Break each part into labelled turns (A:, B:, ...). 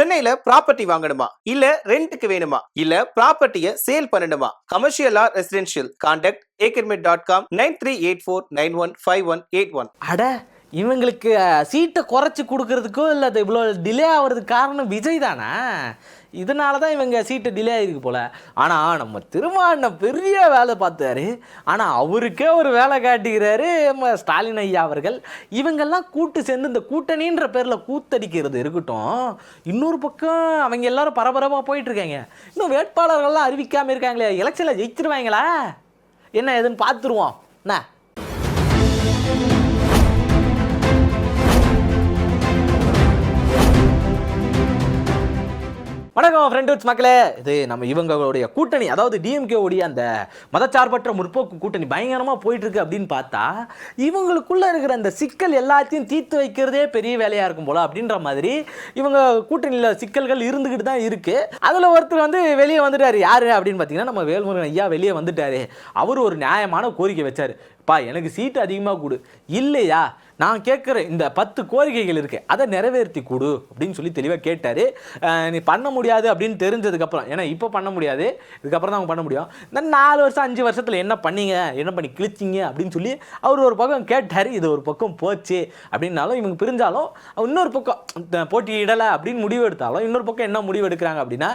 A: சென்னையில ப்ராப்பர்ட்டி வாங்கணுமா இல்ல ரெண்டுக்கு வேணுமா இல்ல ப்ராப்பர்ட்டியை சேல் பண்ணணுமா? Commercial R residential? Contact academy.com 9384915181.
B: அட இவங்களுக்கு சீட்டை குறைச்சி கொடுக்கறதுக்கோ இல்லை அது இவ்வளோ டிலே ஆகிறதுக்கு காரணம் விஜய் தானே. இதனால தான் இவங்க சீட்டு டிலே ஆகிருக்கு போல். ஆனால் நம்ம திருமாவளவன் பெரிய வேலை பார்த்தாரு. ஆனால் அவருக்கே ஒரு வேலை காட்டிக்கிறாரு நம்ம ஸ்டாலின் ஐயா அவர்கள். இவங்கெல்லாம் கூட்டு சேர்ந்து இந்த கூட்டணின்ற பேரில் கூத்தடிக்கிறது இருக்கட்டும், இன்னொரு பக்கம் அவங்க எல்லாரும் பரபரப்பாக போயிட்டுருக்காங்க. இன்னும் வேட்பாளர்கள்லாம் அறிவிக்காமல் இருக்காங்களே, எலெக்ஷனில் ஜெயிச்சிருவாங்களா என்ன ஏதுன்னு பார்த்துருவோம். என்ன வணக்கம் ஃப்ரெண்ட்ஸ் மக்களே. இது நம்ம இவங்களுடைய கூட்டணி, அதாவது டிஎம்கேவுடைய அந்த மதச்சார்பற்ற முற்போக்கு கூட்டணி பயங்கரமாக போயிட்டுருக்கு அப்படின்னு பார்த்தா இவங்களுக்குள்ளே இருக்கிற அந்த சிக்கல் எல்லாத்தையும் தீர்த்து வைக்கிறதே பெரிய வேலையாக இருக்கும் போல் அப்படின்ற மாதிரி இவங்க கூட்டணியில் சிக்கல்கள் இருந்துக்கிட்டு தான் இருக்குது. அதில் ஒருத்தர் வந்து வெளியே வந்துட்டார். யார் அப்படின்னு பார்த்தீங்கன்னா நம்ம வேல்முருகன் ஐயா வெளியே வந்துட்டார். அவர் ஒரு நியாயமான கோரிக்கை வச்சார். எனக்கு சீட்டு அதிகமாக கொடு, இல்லையா நான் கேட்குற இந்த 10 கோரிக்கைகள் இருக்குது அதை நிறைவேற்றி கொடு அப்படின்னு சொல்லி தெளிவாக கேட்டார். நீ பண்ண முடியாது அப்படின்னு தெரிஞ்சதுக்கப்புறம், ஏன்னா இப்போ பண்ண முடியாது, இதுக்கப்புறம் தான் அவங்க பண்ண முடியும். இந்த 4 வருஷம் 5 வருஷத்தில் என்ன பண்ணீங்க, என்ன பண்ணி கிழிச்சிங்க அப்படின்னு சொல்லி அவர் ஒரு பக்கம் கேட்டார். இது ஒரு பக்கம் போச்சு அப்படின்னாலும் இவங்க பிரிஞ்சாலும் இன்னொரு பக்கம் போட்டியிடலை அப்படின்னு முடிவு எடுத்தாலும் இன்னொரு பக்கம் என்ன முடிவு எடுக்கிறாங்க அப்படின்னா,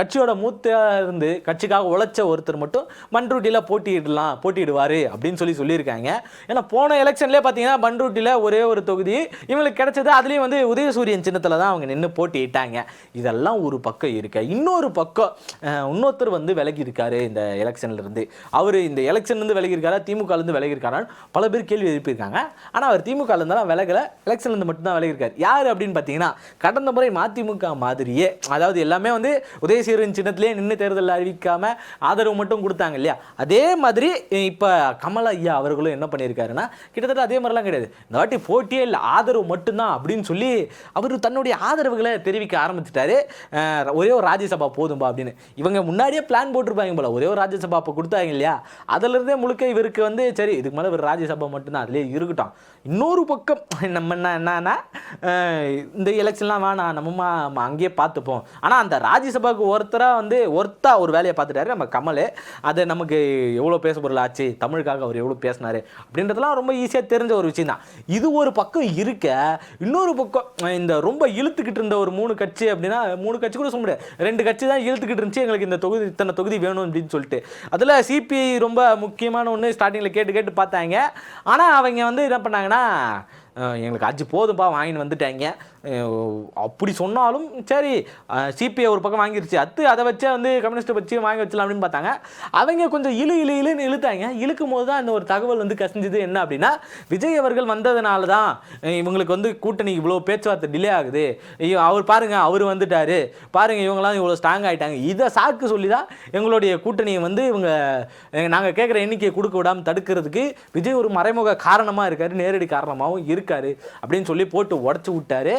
B: கட்சியோட மூத்த இருந்து கட்சிக்காக உழைச்ச ஒருத்தர் மட்டும் மண்ருட்டியில் போட்டியிடுவார் அப்படின்னு சொல்லியிருக்காங்க. ஏன்னா போன எலெக்ஷன்லேயே பார்த்தீங்கன்னா மண்ருட்டியில் ஒரே ஒரு தொகுதி இவங்களுக்கு கிடைச்சது. அதுலேயும் வந்து உதயசூரியன் சின்னத்தில் தான் அவங்க நின்று போட்டியிட்டாங்க. இதெல்லாம் ஒரு பக்கம் இருக்கு. இன்னொரு பக்கம் இன்னொருத்தர் வந்து விலகி இருக்காரு இந்த எலெக்ஷன்லேருந்து. அவர் இந்த எலெக்ஷன்லேருந்து விலகி இருக்காரா திமுகலேருந்து விலகி இருக்காரான்னு பல பேர் கேள்வி எழுப்பியிருக்காங்க. ஆனால் அவர் திமுகலேருந்தாலும் விலகலை, எலெக்ஷன்லேருந்து மட்டும்தான் விலகி இருக்கார். யார் அப்படின்னு பார்த்தீங்கன்னா, கடந்த முறை மதிமுக மாதிரியே, அதாவது எல்லாமே வந்து உதயசூரியன் சின்னத்திலே நின்று தேர்தலில் அறிவிக்காமல் ஆதரவு மட்டும் கொடுத்தாங்க இல்லையா, அதே மாதிரி இப்போ கமல் ஐயா அவர்களும் என்ன பண்ணியிருக்காருன்னா கிட்டத்தட்ட அதே மாதிரிலாம் கிடையாது. இந்த வாட்டி போட்டியே இல்லை, ஆதரவு மட்டும்தான் அப்படின்னு சொல்லி அவர் தன்னுடைய ஆதரவுகளை தெரிவிக்க ஆரம்பிச்சிட்டாரு. ஒரே ஒரு ராஜ்யசபா போதும்பா அப்படின்னு. இவங்க முன்னாடியே பிளான் போட்டிருப்பாங்க போல, ஒரே ஒரு ராஜ்யசபா இப்போ கொடுத்தாங்க இல்லையா, அதிலிருந்தே முழுக்க இவருக்கு வந்து சரி இதுக்கு மேலே ஒரு ராஜ்யசபா மட்டும்தான் அதிலே இருக்கட்டும். இன்னொரு பக்கம் நம்ம என்னன்னா இந்த எலெக்ஷன்லாம் வேணாம், நம்ம அங்கேயே பார்த்துப்போம். ஆனால் அந்த ராஜ்யசபாவுக்கு ஒருத்தா ஒரு வேலையை பார்த்துட்டாரு நம்ம கமல். அது நமக்கு எவ்வளோ பேச பொருள் ஆச்சு, தமிழுக்காக அவர் எவ்வளோ பேசினாரு அப்படின்றதுலாம் ரொம்ப ஈஸியாக தெரிஞ்ச ஒரு விஷயம் தான். இது ஒரு பக்கம் இருக்க, இன்னொரு பக்கம் இந்த ரொம்ப இழுத்துக்கிட்டு இருந்த ஒரு 3 கட்சி அப்படின்னா, 3 கட்சி கூட சொல்ல முடியாது, 2 கட்சி தான் இழுத்துக்கிட்டு இருந்துச்சு எங்களுக்கு இந்த தொகுதி இத்தனை தொகுதி வேணும் அப்படின்னு சொல்லிட்டு. அதில் சிபிஐ ரொம்ப முக்கியமான ஒன்று ஸ்டார்டிங்கில் கேட்டு பார்த்தாங்க. ஆனால் அவங்க வந்து என்ன பண்ணாங்கன்னா, எங்களுக்கு 5 போதும்பா வாங்கின்னு வந்துட்டாங்க அப்படி சொன்னாலும் சரி, சிபிஐ ஒரு பக்கம் வாங்கிருச்சு, அதை வச்சே வந்து கம்யூனிஸ்ட்டை வச்சு வாங்கி வச்சலாம் அப்படின்னு பார்த்தாங்க. அவங்க கொஞ்சம் இழுன்னு இழுத்தாங்க. இழுக்கும் போது தான் இந்த ஒரு தகவல் வந்து கசிஞ்சுது. என்ன அப்படின்னா, விஜய் அவர்கள் வந்ததுனால தான் இவங்களுக்கு வந்து கூட்டணி இவ்வளோ பேச்சுவார்த்தை டிலே ஆகுது, அவர் பாருங்க அவர் வந்துட்டாரு பாருங்க இவங்களாம் இவ்வளோ ஸ்ட்ராங் ஆகிட்டாங்க, இதை சாக்கு சொல்லி தான் எங்களுடைய கூட்டணியை வந்து இவங்க நாங்கள் கேட்குற எண்ணிக்கையை கொடுக்க விடாமல் தடுக்கிறதுக்கு விஜய் ஒரு மறைமுக காரணமாக இருக்காரு, நேரடி காரணமாகவும் இருக்காரு அப்படின்னு சொல்லி போட்டு உடச்சி விட்டாரு.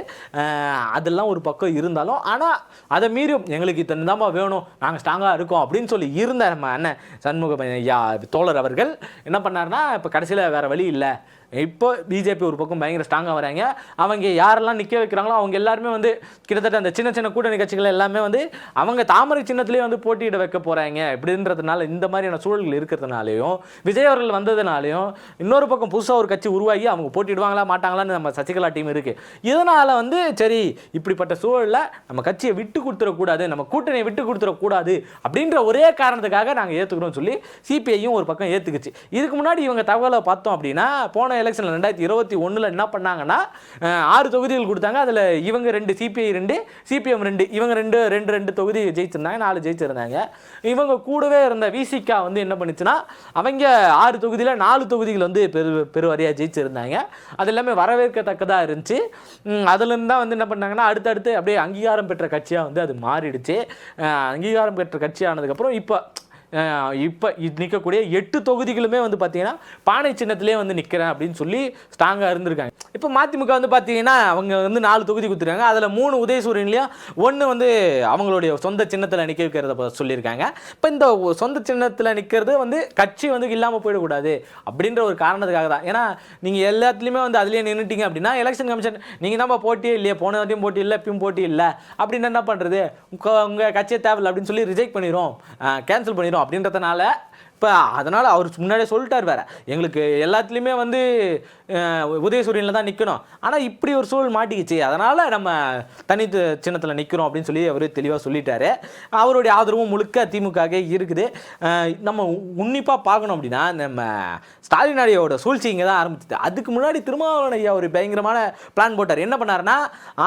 B: அதெல்லாம் ஒரு பக்கம் இருந்தாலும், ஆனால் அதை மீறியும் எங்களுக்கு இத்தனை தான்மா வேணும், நாங்கள் ஸ்ட்ராங்காக இருக்கோம் அப்படின்னு சொல்லி இருந்த நம்ம அண்ணன் சண்முக ஐயா தோழர் அவர்கள் என்ன பண்ணார்னா, இப்போ கடைசியில் வேறு வழி இல்லை, இப்போ பிஜேபி ஒரு பக்கம் பயங்கர ஸ்ட்ராங்காக வராங்க, அவங்க யாரெல்லாம் நிற்க வைக்கிறாங்களோ அவங்க எல்லாருமே வந்து கிட்டத்தட்ட அந்த சின்ன கூட்டணி கட்சிகள் எல்லாமே வந்து அவங்க தாமரை சின்னத்திலே வந்து போட்டியிட வைக்க போகிறாங்க. இப்படின்றதுனால இந்த மாதிரியான சூழல்கள் இருக்கிறதுனாலையும் விஜய் அவர்கள் வந்ததுனாலையும் இன்னொரு பக்கம் புதுசாக ஒரு கட்சி உருவாகி அவங்க போட்டிடுவாங்களா மாட்டாங்களான்னு நம்ம சசிகலா டீம் இருக்குது. இதனால் வந்து சரி இப்படிப்பட்ட சூழலில் நம்ம கட்சியை விட்டு கொடுத்துடக்கூடாது, நம்ம கூட்டணியை விட்டு கொடுத்துடக்கூடாது அப்படின்ற ஒரே காரணத்துக்காக நாங்கள் ஏற்றுக்கிறோம் சொல்லி சிபிஐயும் ஒரு பக்கம் ஏற்றுக்குச்சு. இதுக்கு முன்னாடி இவங்க தகவலை பார்த்தோம் அப்படின்னா, போன எலெக்ஷன் 2021 என்ன பண்ணாங்கன்னா 6 தொகுதிகள் கொடுத்தாங்க. அதில் இவங்க 2, சிபிஐ 2, சிபிஎம் 2, இவங்க 2 தொகுதி ஜெயிச்சிருந்தாங்க, 4 ஜெயிச்சிருந்தாங்க. இவங்க கூடவே இருந்த விசிகா வந்து என்ன பண்ணுச்சுன்னா, அவங்க 6 தொகுதியில் 4 தொகுதிகள் வந்து பெருவாரியாக ஜெயிச்சிருந்தாங்க. அது எல்லாமே வரவேற்கத்தக்கதாக இருந்துச்சு. அதுலேருந்து தான் வந்து என்ன பண்ணாங்கன்னா, அடுத்தடுத்து அப்படியே அங்கீகாரம் பெற்ற கட்சியாக வந்து அது மாறிடுச்சு. அங்கீகாரம் பெற்ற கட்சி ஆனதுக்கப்புறம் இப்போ இப்போ நிற்கக்கூடிய 8 தொகுதிகளுமே வந்து பார்த்தீங்கன்னா பானை சின்னத்திலே வந்து நிற்கிறேன் அப்படின்னு சொல்லி ஸ்ட்ராங்காக இருந்திருக்காங்க. இப்போ மதிமுக வந்து பார்த்தீங்கன்னா அவங்க வந்து 4 தொகுதி கொடுத்துருக்காங்க. அதில் 3 உதயசூரியன்லையும் 1 வந்து அவங்களுடைய சொந்த சின்னத்தில் நிற்க வைக்கிறத சொல்லியிருக்காங்க. இப்போ இந்த சொந்த சின்னத்தில் நிற்கிறது வந்து கட்சி வந்து இல்லாமல் போயிடக்கூடாது அப்படின்ற ஒரு காரணத்துக்காக தான். ஏன்னா நீங்கள் எல்லாத்துலேயுமே வந்து அதுலேயே நின்றுட்டீங்க அப்படின்னா எலெக்ஷன் கமிஷன் நீங்கள் தான் போட்டியே இல்லையே, போன வாட்டியும் போட்டி இல்லை, இப்பயும் போட்டி இல்லை அப்படின்னு என்ன பண்ணுறது, உங்கள் கட்சியை தேவையில்லை அப்படின்னு சொல்லி ரிஜெக்ட் பண்ணிடும், கேன்சல் பண்ணிடும் அப்படின்றதுனால இப்போ அதனால் அவர் முன்னாடியே சொல்லிட்டார் வேறு, எங்களுக்கு எல்லாத்துலேயுமே வந்து உதயசூரியனில் தான் நிற்கணும், ஆனால் இப்படி ஒரு சூழல் மாட்டிக்கிச்சு, அதனால் நம்ம தனி சின்னத்தில் நிற்கிறோம் அப்படின்னு சொல்லி அவர் தெளிவாக சொல்லிட்டாரு. அவருடைய ஆதரவும் முழுக்க திமுகவே இருக்குது. நம்ம உன்னிப்பாக பார்க்கணும் அப்படின்னா நம்ம ஸ்டாலின் ஐயாவோட சூழ்ச்சி இங்கே தான் ஆரம்பிச்சிது. அதுக்கு முன்னாடி திருமாவளவன் ஐயா ஒரு பயங்கரமான பிளான் போட்டார். என்ன பண்ணாருன்னா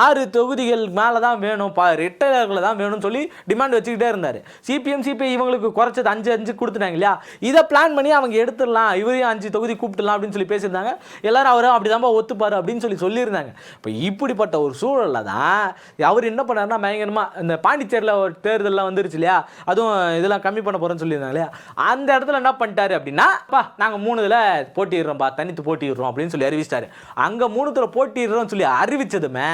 B: 6 தொகுதிகள் மேலே தான் வேணும், ரெட்டையர்களை தான் வேணும்னு சொல்லி டிமாண்ட் வச்சுக்கிட்டே இருந்தார். சிபிஎம் சிபிஐ இவங்களுக்கு குறைச்சது 5 கொடுத்துட்டாங்க இல்லையா, இதை பிளான் பண்ணி அவங்க எடுத்துடலாம், இவரையும் 5 தொகுதி கூப்பிட்டுலாம் அப்படின்னு சொல்லி பேசியிருந்தாங்க. எல்லாரும் அவரும் அப்படிதான்பா ஒத்துப்பாரு அப்படின்னு சொல்லியிருந்தாங்க. இப்போ இப்படிப்பட்ட ஒரு சூழலில் தான் அவர் என்ன பண்ணாருன்னா பயங்கரமாக இந்த பாண்டிச்சேரியில் ஒரு தேர்தலில் வந்துருச்சு இல்லையா, அதுவும் இதெல்லாம் கம்மி பண்ண போகிறேன்னு சொல்லியிருந்தாங்க இல்லையா, அந்த இடத்துல என்ன பண்ணிட்டாரு அப்படின்னா நாங்கள் 3 இதில் போட்டிடுறோம்ப்பா, தனித்து போட்டிடுறோம் அப்படின்னு சொல்லி அறிவிச்சிட்டாரு. அங்கே 3 போட்டிடுறோம்னு சொல்லி அறிவிச்சதுமே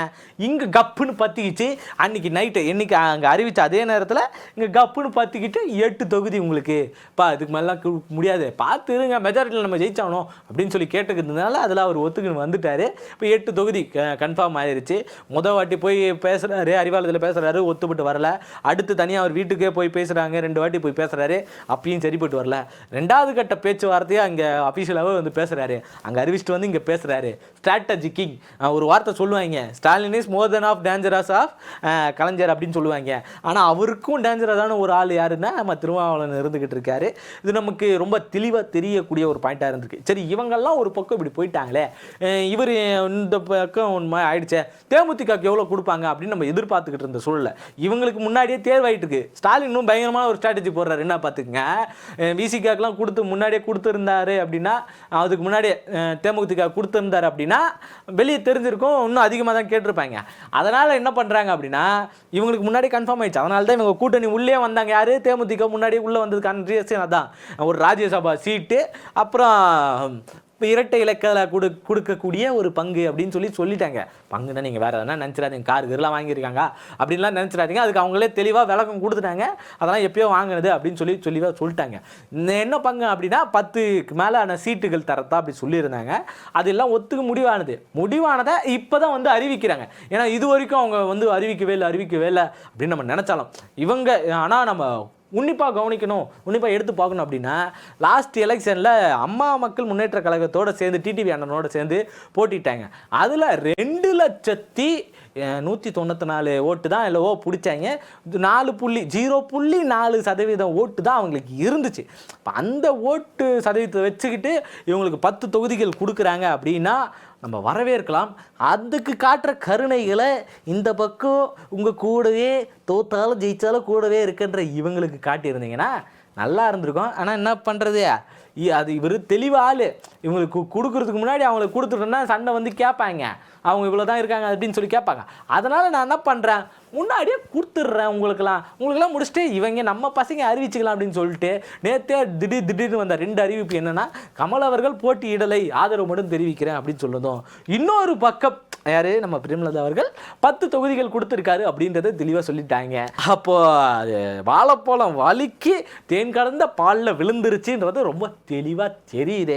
B: இங்கே கப்புன்னு பற்றிக்கிச்சு. அன்னைக்கு நைட்டு என்னைக்கு அங்கே அறிவிச்ச அதே நேரத்தில் இங்கே கப்புன்னு பற்றிக்கிட்டு 8 தொகுதி உங்களுக்கு பா, இதுக்கு மேலாம் முடியாது, பார்த்து இருங்க, மெஜாரிட்டியில் நம்ம ஜெயிச்சாகணும் அப்படின்னு சொல்லி கேட்டுக்கிறதுனால அதில் அவர் ஒத்துக்குன்னு வந்துட்டார். இப்போ 8 தொகுதி கன்ஃபார்ம் ஆயிடுச்சு. முதல் வாட்டி போய் பேசுகிறாரு, அறிவாலயத்தில் பேசுகிறாரு, ஒத்துப்பட்டு வரல. அடுத்து தனியாக அவர் வீட்டுக்கே போய் பேசுகிறாங்க, 2 வாட்டி போய் பேசுகிறாரு, அப்பயும் சரிப்பட்டு வரல. 2வது கட்ட பேச்சுவார்த்தையே அங்கே அஃபீஷியலாகவே வந்து பேசுகிறாரு, அங்கே அறிவிச்சிட்டு வந்து இங்கே பேசுகிறாரு. ஸ்ட்ராட்டஜி கிங் ஒரு வார்த்தை சொல்லுவாங்க, Stalin is more than of dangerous of Kalaignar அப்படின்னு சொல்லுவாங்க. ஆனால் அவருக்கும் டேஞ்சரஸான ஒரு ஆள் யாருன்னா நம்ம திருமாவளவன் இருந்துக்கிட்டு இருக்காரு. இது நமக்கு ரொம்ப தெளிவாக தெரியக்கூடிய ஒரு பாயிண்டாக இருந்திருக்கு. சரி, இவங்கெல்லாம் ஒரு பக்கம் இப்படி போயிட்டாங்களே, இவர் இந்த பக்கம் ஒன்று ஆயிடுச்சே, தேமுதிகக்கு எவ்வளோ கொடுப்பாங்க அப்படின்னு நம்ம எதிர்பார்த்துக்கிட்டு இருந்த சூழலில் இவங்களுக்கு முன்னாடியே தேர்வாயிட்டு இருக்கு. ஸ்டாலினும் பயங்கரமான ஒரு ஸ்ட்ராட்டஜி போடுறாரு. என்ன பார்த்துக்குங்க, விசிகாக்கெலாம் முன்னாடியே கொடுத்துருந்தாரு அப்படின்னா, அதுக்கு முன்னாடியே தேமுதிக கொடுத்துருந்தாரு அப்படின்னா வெளியே தெரிஞ்சிருக்கும், இன்னும் அதிகமாக தான் கேட்டிருப்பாங்க. அதனால் என்ன பண்ணுறாங்க அப்படின்னா இவங்களுக்கு முன்னாடி கன்ஃபார்ம் ஆயிடுச்சு. அதனால தான் இவங்க கூட்டணி உள்ளே வந்தாங்க. யார் தேமுதிக முன்னாடியே உள்ளே வந்ததுக்கான ரீசன் அதான், ஒரு ராஜ்யசபா சீட்டு, அப்புறம் இரட்டை இலக்கில் கொடுக்கக்கூடிய ஒரு பங்கு அப்படின்னு சொல்லிட்டாங்க. பங்குன்னா நீங்கள் வேறு எதனா நினச்சிடாதீங்க, காருலாம் வாங்கியிருக்காங்க அப்படின்லாம் நினச்சிடாதீங்க. அதுக்கு அவங்களே தெளிவாக விளக்கம் கொடுத்துட்டாங்க, அதெல்லாம் எப்பயோ வாங்கினது அப்படின்னு சொல்லிட்டாங்க. என்ன பங்கு அப்படின்னா 10க்கு மேலே சீட்டுகள் தரத்தா அப்படி சொல்லியிருந்தாங்க. அதெல்லாம் ஒத்துக்கு முடிவானதை இப்போ தான் வந்து அறிவிக்கிறாங்க. ஏன்னா இது வரைக்கும் அவங்க வந்து அறிவிக்கவே இல்லை அப்படின்னு நம்ம நினச்சாலும் இவங்க, ஆனால் நம்ம உன்னிப்பாக கவனிக்கணும், உன்னிப்பாக எடுத்து பார்க்கணும் அப்படின்னா லாஸ்ட் எலெக்ஷனில் அம்மா மக்கள் முன்னேற்ற கழகத்தோடு சேர்ந்து டிடிவி அண்ணனோட சேர்ந்து போட்டிட்டாங்க. அதில் 2,194 ஓட்டு தான் இல்லவோ பிடிச்சாங்க. 0.4% ஓட்டு தான் அவங்களுக்கு இருந்துச்சு. இப்போ அந்த ஓட்டு சதவீதத்தை வச்சுக்கிட்டு இவங்களுக்கு 10 தொகுதிகள் கொடுக்குறாங்க அப்படின்னா நம்ம வரவேற்கலாம். அதுக்கு காட்டுற கருணைகளை இந்த பக்கம் உங்கள் கூடவே தோத்தாலும் ஜெயித்தாலும் கூடவே இருக்குன்ற இவங்களுக்கு காட்டியிருந்தீங்கன்னா நல்லா இருந்திருக்கும். ஆனால் என்ன பண்ணுறது, அது இவர் தெளிவாள், இவங்களுக்கு கொடுக்குறதுக்கு முன்னாடி அவங்களுக்கு கொடுத்துட்டோன்னா சண்டை வந்து கேட்பாங்க, அவங்க இவ்வளோ தான் இருக்காங்க அப்படின்னு சொல்லி கேட்பாங்க. அதனால் நான் என்ன பண்ணுறேன், முன்னாடியே கொடுத்துட்றேன் உங்களுக்கெல்லாம் முடிச்சுட்டு இவங்க நம்ம பசங்க அறிவிச்சுக்கலாம் அப்படின்னு சொல்லிட்டு நேற்றே திடீர்னு வந்த 2 அறிவிப்பு என்னென்னா, கமல் அவர்கள் போட்டியிடலை, ஆதரவு மட்டும் தெரிவிக்கிறேன் அப்படின்னு சொல்லுறதும், இன்னொரு பக்கம் யார் நம்ம பிரேமலதா அவர்கள் 10 தொகுதிகள் கொடுத்துருக்காரு அப்படின்றத தெளிவாக சொல்லிட்டாங்க. அப்போது வாழைப்பழம் வலிக்கு தேன் கலந்த பாலில் விழுந்துருச்சுன்றது ரொம்ப தெளிவாக தெரியுது.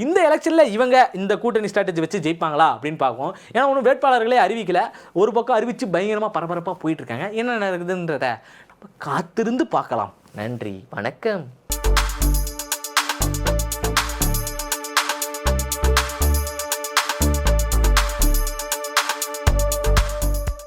B: இந்த எலெக்ஷனில் இவங்க இந்த கூட்டணி ஸ்ட்ராட்டஜி வச்சு ஜெயிப்பாங்களா அப்படின்னு பார்ப்போம். ஏன்னா ஒன்றும் வேட்பாளர்களே அறிவிக்கலை, ஒரு பக்கம் அறிவித்து பயங்கரமாக பரபரப்பாக போயிட்டுருக்காங்க. என்ன நடக்குதுன்றத காத்திருந்து பார்க்கலாம். நன்றி, வணக்கம்.